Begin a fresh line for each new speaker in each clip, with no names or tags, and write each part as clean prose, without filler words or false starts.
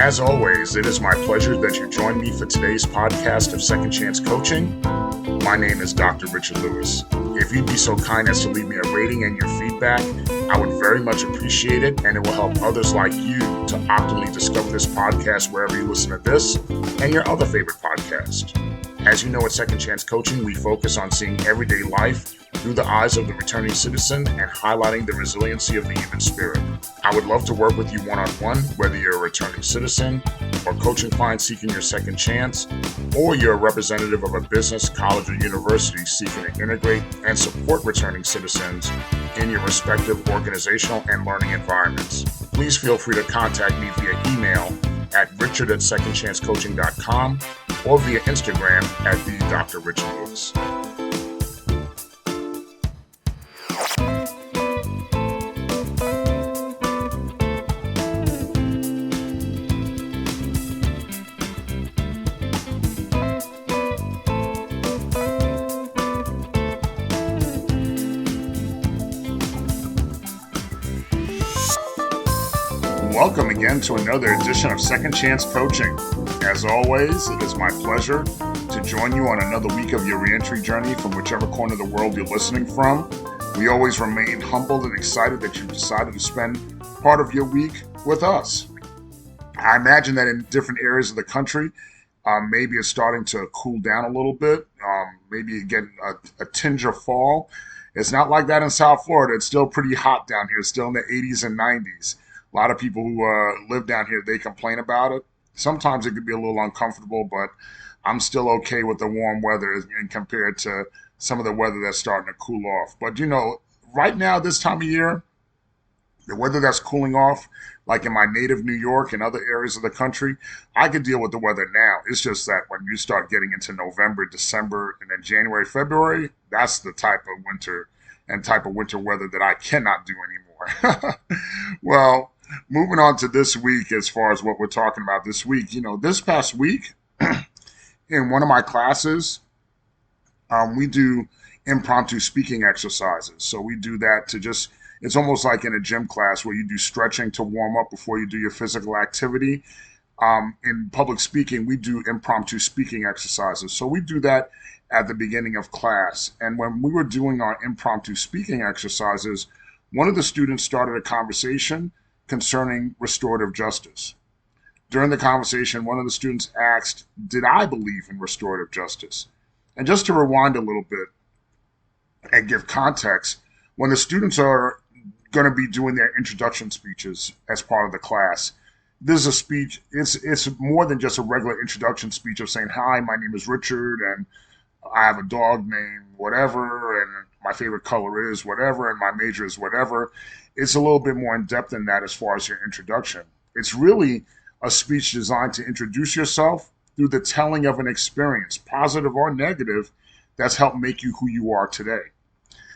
As always, it is my pleasure that you join me for today's podcast of Second Chance Coaching. My name is Dr. Richard Lewis. If you'd be so kind as to leave me a rating and your feedback, I would very much appreciate it, and it will help others like you to optimally discover this podcast wherever you listen to this and your other favorite podcast. As you know, at Second Chance Coaching, we focus on seeing everyday life through the eyes of the returning citizen and highlighting the resiliency of the human spirit. I would love to work with you one-on-one, whether you're a returning citizen or coaching client seeking your second chance, or you're a representative of a business, college, or university seeking to integrate and support returning citizens in your respective organizational and learning environments. Please feel free to contact me via email at richard@secondchancecoaching.com or via Instagram at the Dr. Richard Lewis. Welcome again to another edition of Second Chance Coaching. As always, it is my pleasure to join you on another week of your reentry journey from whichever corner of the world you're listening from. We always remain humbled and excited that you've decided to spend part of your week with us. I imagine that in different areas of the country, maybe it's starting to cool down a little bit. Maybe you get a tinge of fall. It's not like that in South Florida. It's still pretty hot down here. It's still in the 80s and 90s. A lot of people who live down here, they complain about it. Sometimes it could be a little uncomfortable, but I'm still okay with the warm weather and compared to some of the weather that's starting to cool off. But you know, right now, this time of year, the weather that's cooling off, like in my native New York and other areas of the country, I could deal with the weather now. It's just that when you start getting into November, December, and then January, February, that's the type of winter weather that I cannot do anymore. Well, moving on to this week, as far as what we're talking about this week, this past week in one of my classes, we do impromptu speaking exercises. So we do that it's almost like in a gym class where you do stretching to warm up before you do your physical activity. In public speaking, we do impromptu speaking exercises. So we do that at the beginning of class. And when we were doing our impromptu speaking exercises, one of the students started a conversation concerning restorative justice. During the conversation, one of the students asked, did I believe in restorative justice? And just to rewind a little bit and give context, when the students are going to be doing their introduction speeches as part of the class, this is a speech, it's more than just a regular introduction speech of saying, hi, my name is Richard, and I have a dog named whatever, and my favorite color is whatever, and my major is whatever. It's a little bit more in depth than that as far as your introduction. It's really a speech designed to introduce yourself through the telling of an experience, positive or negative, that's helped make you who you are today.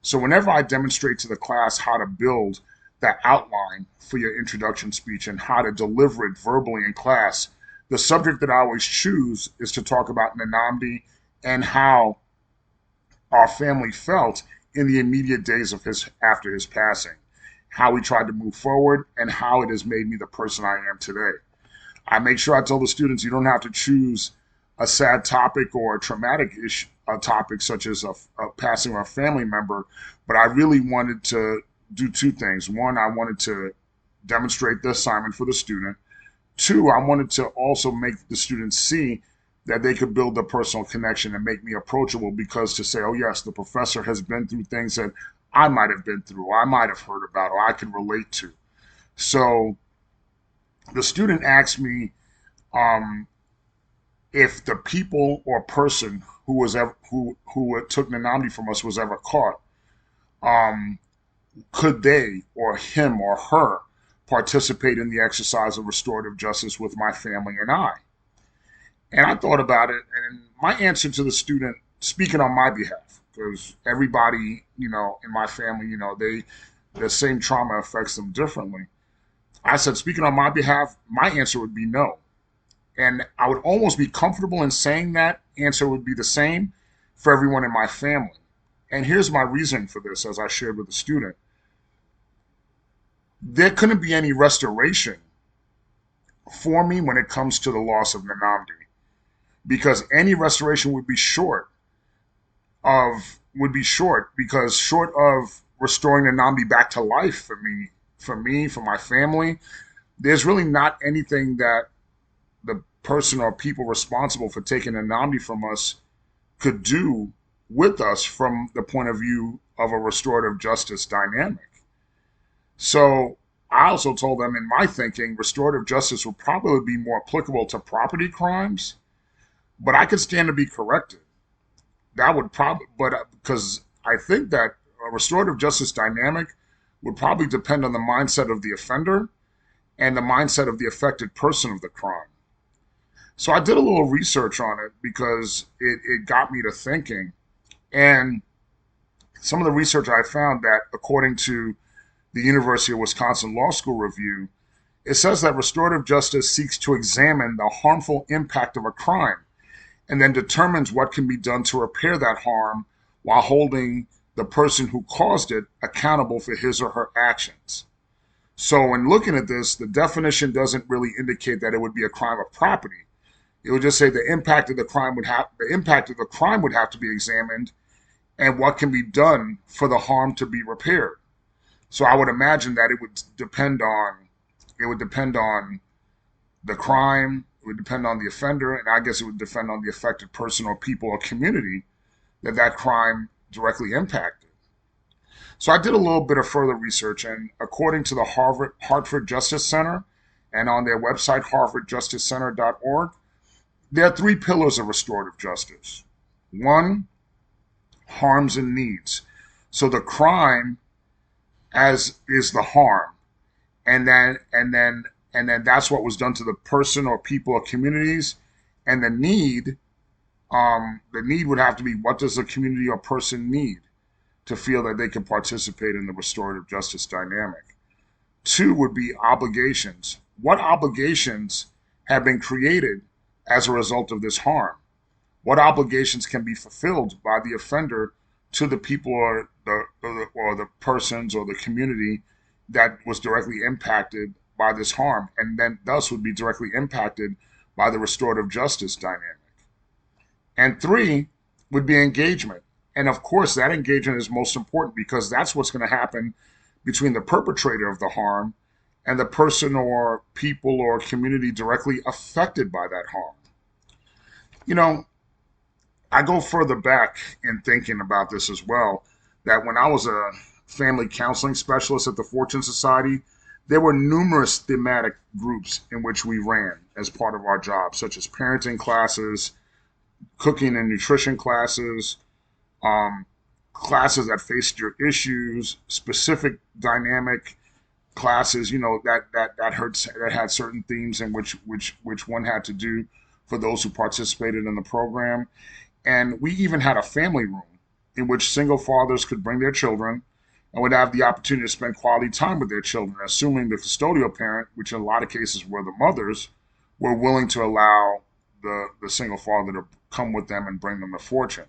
So whenever I demonstrate to the class how to build that outline for your introduction speech and how to deliver it verbally in class, the subject that I always choose is to talk about Nnamdi and how our family felt in the immediate days of after his passing, how we tried to move forward, and how it has made me the person I am today. I make sure I tell the students you don't have to choose a sad topic or a traumatic topic such as a passing of a family member, but I really wanted to do two things. One, I wanted to demonstrate the assignment for the student. Two, I wanted to also make the students see that they could build a personal connection and make me approachable, because to say, oh yes, the professor has been through things that I might have been through, or I might have heard about, or I could relate to. So the student asked me if the people or person who took Nnamdi from us was ever caught, could they or him or her participate in the exercise of restorative justice with my family and I? And I thought about it, and my answer to the student, speaking on my behalf, because everybody, in my family, the same trauma affects them differently. I said, speaking on my behalf, my answer would be no. And I would almost be comfortable in saying that answer would be the same for everyone in my family. And here's my reason for this, as I shared with the student. There couldn't be any restoration for me when it comes to the loss of Namdi, because any restoration would be short because short of restoring Namdi back to life for my family, there's really not anything that the person or people responsible for taking Namdi from us could do with us from the point of view of a restorative justice dynamic. So I also told them in my thinking, restorative justice would probably be more applicable to property crimes, but I could stand to be corrected. That would probably, but because I think that a restorative justice dynamic would probably depend on the mindset of the offender and the mindset of the affected person of the crime. So I did a little research on it because it got me to thinking. And some of the research I found that, according to the University of Wisconsin Law School Review, it says that restorative justice seeks to examine the harmful impact of a crime and then determines what can be done to repair that harm while holding the person who caused it accountable for his or her actions. So when looking at this, the definition doesn't really indicate that it would be a crime of property. It would just say the impact of the crime would have to be examined and what can be done for the harm to be repaired. So I would imagine that it would depend on the crime, it would depend on the offender, and I guess it would depend on the affected person or people or community that crime directly impacted. So I did a little bit of further research, and according to the Hartford Justice Center, and on their website, harvardjusticecenter.org, there are three pillars of restorative justice. One, harms and needs. So the crime as is the harm, and then that's what was done to the person or people or communities, and the need would have to be, what does the community or person need to feel that they can participate in the restorative justice dynamic. Two would be obligations. What obligations have been created as a result of this harm? What obligations can be fulfilled by the offender to the people or the persons or the community that was directly impacted by this harm, and then thus would be directly impacted by the restorative justice dynamic. And three would be engagement. And of course, that engagement is most important because that's what's going to happen between the perpetrator of the harm and the person or people or community directly affected by that harm. You know, I go further back in thinking about this as well, that when I was a family counseling specialist at the Fortune Society, there were numerous thematic groups in which we ran as part of our job, such as parenting classes, cooking and nutrition classes, um, classes that faced your issues, specific dynamic classes, that had certain themes in which one had to do for those who participated in the program. And we even had a family room in which single fathers could bring their children and would have the opportunity to spend quality time with their children, assuming the custodial parent, which in a lot of cases were the mothers, were willing to allow the single father to come with them and bring them a fortune.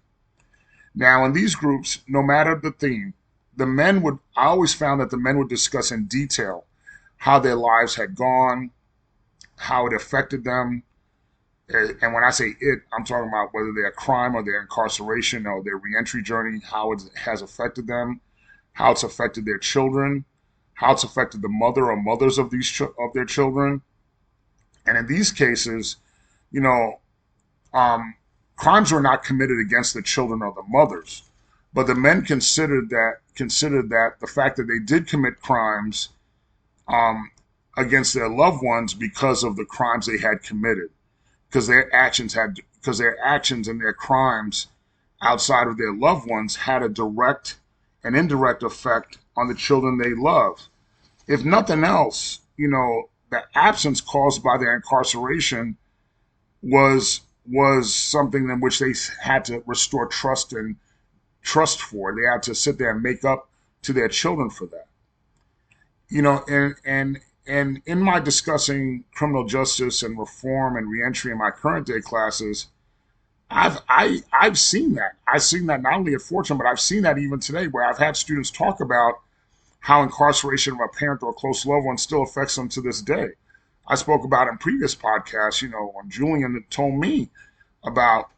Now, in these groups, no matter the theme, I always found that the men would discuss in detail how their lives had gone, how it affected them. And when I say it, I'm talking about whether their crime or their incarceration or their reentry journey, how it has affected them, how it's affected their children, how it's affected the mother or mothers of of their children. And in these cases, you know, um, crimes were not committed against the children or the mothers, but the men considered that the fact that they did commit crimes um, against their loved ones because of the crimes they had committed, because their actions and their crimes outside of their loved ones had a direct and indirect effect on the children they love. If nothing else, the absence caused by their incarceration was something in which they had to restore trust for. They had to sit there and make up to their children for that. And in my discussing criminal justice and reform and reentry in my current day classes, I've seen that. I've seen that not only at Fortune, but I've seen that even today, where I've had students talk about how incarceration of a parent or a close loved one still affects them to this day. I spoke about in previous podcasts, when Julian told me about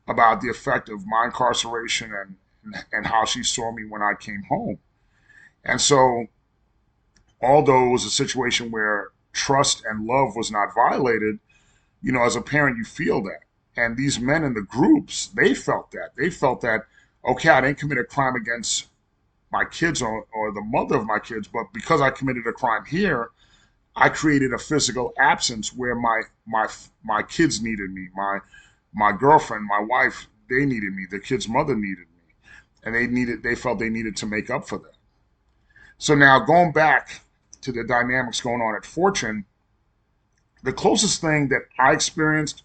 the effect of my incarceration and how she saw me when I came home. And so, although it was a situation where trust and love was not violated, as a parent, you feel that. And these men in the groups, they felt that. They felt that, okay, I didn't commit a crime against my kids or the mother of my kids, but because I committed a crime here, I created a physical absence where my kids needed me, my girlfriend, my wife, they needed me, the kid's mother needed me, and they felt they needed to make up for that. So now going back to the dynamics going on at Fortune, the closest thing that I experienced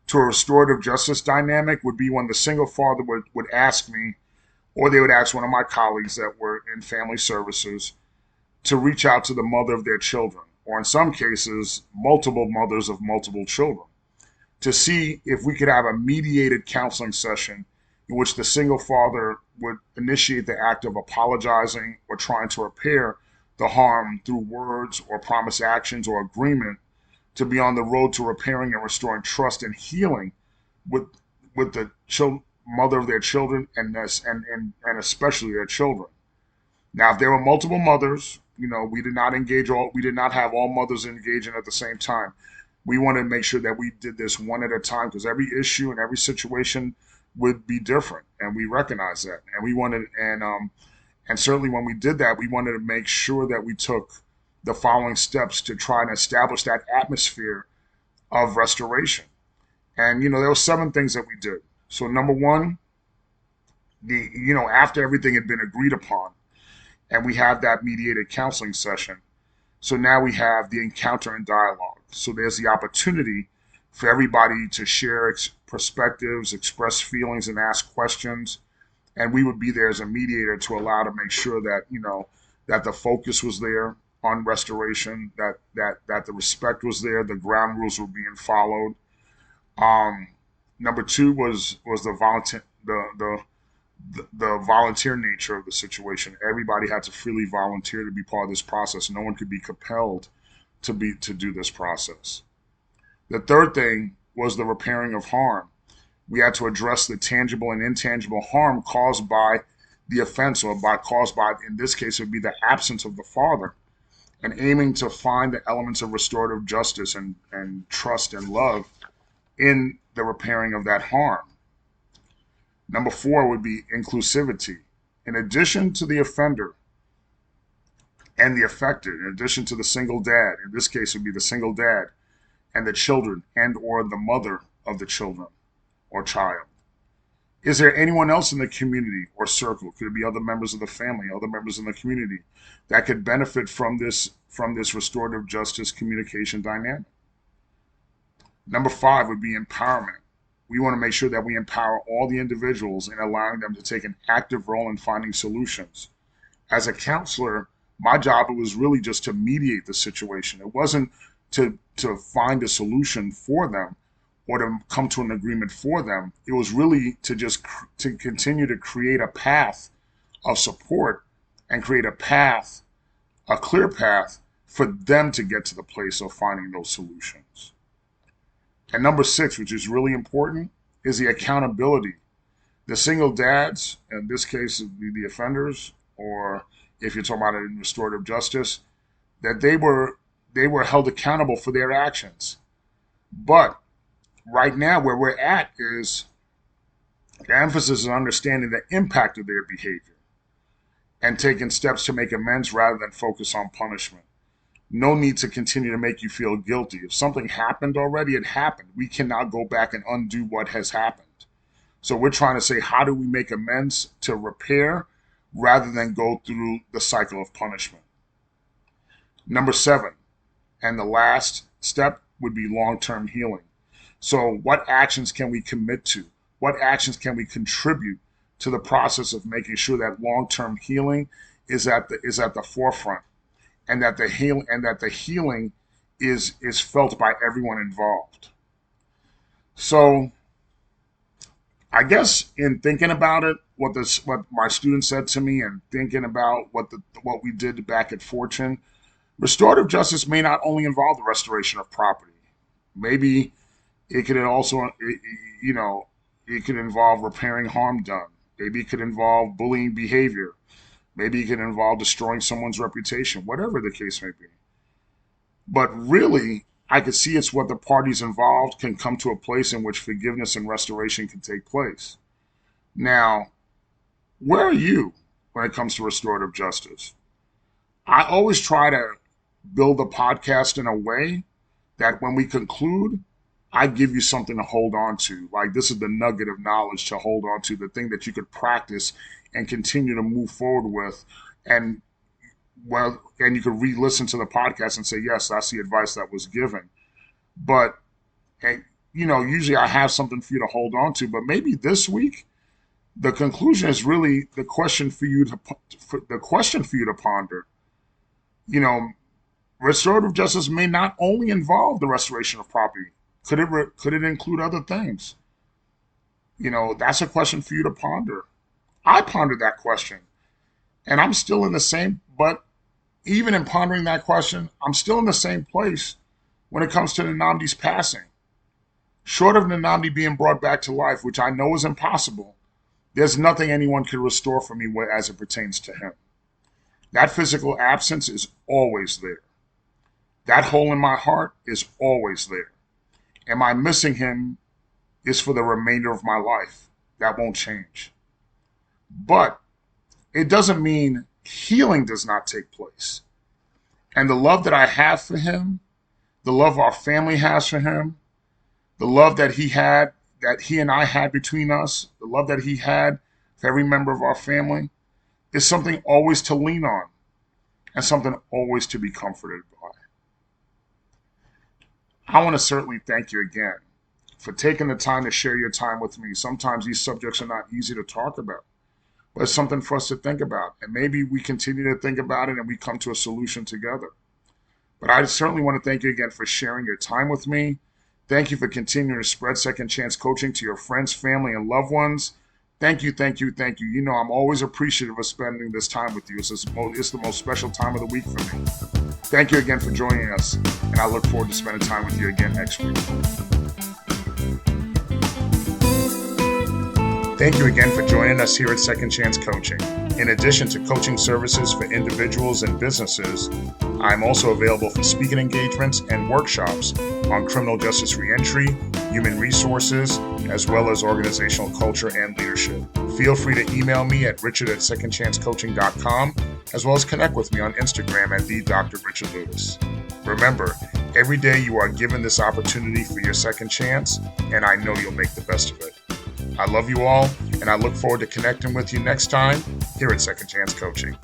to a restorative justice dynamic would be when the single father would ask me, or they would ask one of my colleagues that were in family services to reach out to the mother of their children, or in some cases, multiple mothers of multiple children, to see if we could have a mediated counseling session in which the single father would initiate the act of apologizing or trying to repair the harm through words or promise actions or agreement to be on the road to repairing and restoring trust and healing with the mother of their children and especially their children. Now, if there were multiple mothers, we did not have all mothers engaging at the same time. We wanted to make sure that we did this one at a time because every issue and every situation would be different, and we recognize that. And we wanted, and certainly when we did that, we wanted to make sure that we took the following steps to try and establish that atmosphere of restoration. And there were 7 things that we did. So number one, after everything had been agreed upon, and we have that mediated counseling session. So now we have the encounter and dialogue. So there's the opportunity for everybody to share perspectives, express feelings, and ask questions. And we would be there as a mediator to allow to make sure that that the focus was there on restoration, that the respect was there, the ground rules were being followed. Um, Number two was the volunteer nature of the situation. Everybody had to freely volunteer to be part of this process. No one could be compelled to do this process. The third thing was the repairing of harm. We had to address the tangible and intangible harm caused by the offense, or caused by, in this case, it would be the absence of the father, and aiming to find the elements of restorative justice and trust and love in the repairing of that harm. Number four would be inclusivity. In addition to the offender and the affected, in addition to the single dad, in this case it would be the single dad and the children and or the mother of the children or child. Is there anyone else in the community or circle? Could it be other members of the family, other members in the community that could benefit from this restorative justice communication dynamic? Number five would be empowerment. We want to make sure that we empower all the individuals and allowing them to take an active role in finding solutions. As a counselor, my job was really just to mediate the situation. It wasn't to find a solution for them or to come to an agreement for them. It was really to continue to create a path of support and create a clear path for them to get to the place of finding those solutions. And number six, which is really important, is the accountability. The single dads, in this case, the offenders, or if you're talking about it in restorative justice, that they were held accountable for their actions. But right now, where we're at is the emphasis is on understanding the impact of their behavior and taking steps to make amends rather than focus on punishment. No need to continue to make you feel guilty. If something happened already, it happened. We cannot go back and undo what has happened. So we're trying to say, how do we make amends to repair rather than go through the cycle of punishment? Number seven, and the last step would be long-term healing. So what actions can we commit to? What actions can we contribute to the process of making sure that long-term healing is at the forefront? And that the healing is felt by everyone involved. So I guess in thinking about it, what my students said to me, and thinking about what we did back at Fortune, Restorative justice may not only involve the restoration of property. Maybe it could also, it could involve repairing harm done. Maybe it could involve bullying behavior. Maybe it could involve destroying someone's reputation, whatever the case may be. But really, I could see it's what the parties involved can come to a place in which forgiveness and restoration can take place. Now, where are you when it comes to restorative justice? I always try to build the podcast in a way that when we conclude, I give you something to hold on to. Like, this is the nugget of knowledge to hold on to, the thing that you could practice and continue to move forward with. And and you could re-listen to the podcast and say, yes, that's the advice that was given. But, usually I have something for you to hold on to. But maybe this week, the conclusion is really the question for you to ponder. Restorative justice may not only involve the restoration of property. Could it include other things? That's a question for you to ponder. I pondered that question, and I'm still in the same. But even in pondering that question, I'm still in the same place when it comes to Nnamdi's passing. Short of Nnamdi being brought back to life, which I know is impossible, there's nothing anyone can restore for me as it pertains to him. That physical absence is always there. That hole in my heart is always there. And my missing him is for the remainder of my life. That won't change. But it doesn't mean healing does not take place. And the love that I have for him, the love our family has for him, the love that he and I had between us, the love that he had for every member of our family, is something always to lean on and something always to be comforted by. I want to certainly thank you again for taking the time to share your time with me. Sometimes these subjects are not easy to talk about, but it's something for us to think about. And maybe we continue to think about it and we come to a solution together. But I certainly want to thank you again for sharing your time with me. Thank you for continuing to spread Second Chance Coaching to your friends, family, and loved ones. Thank you, thank you, thank you. I'm always appreciative of spending this time with you. It's the most special time of the week for me. Thank you again for joining us, and I look forward to spending time with you again next week. Thank you again for joining us here at Second Chance Coaching. In addition to coaching services for individuals and businesses, I'm also available for speaking engagements and workshops on criminal justice reentry, human resources, as well as organizational culture and leadership. Feel free to email me at richard@secondchancecoaching.com, as well as connect with me on Instagram at @DrRichardLewis. Remember, every day you are given this opportunity for your second chance, and I know you'll make the best of it. I love you all, and I look forward to connecting with you next time here at Second Chance Coaching.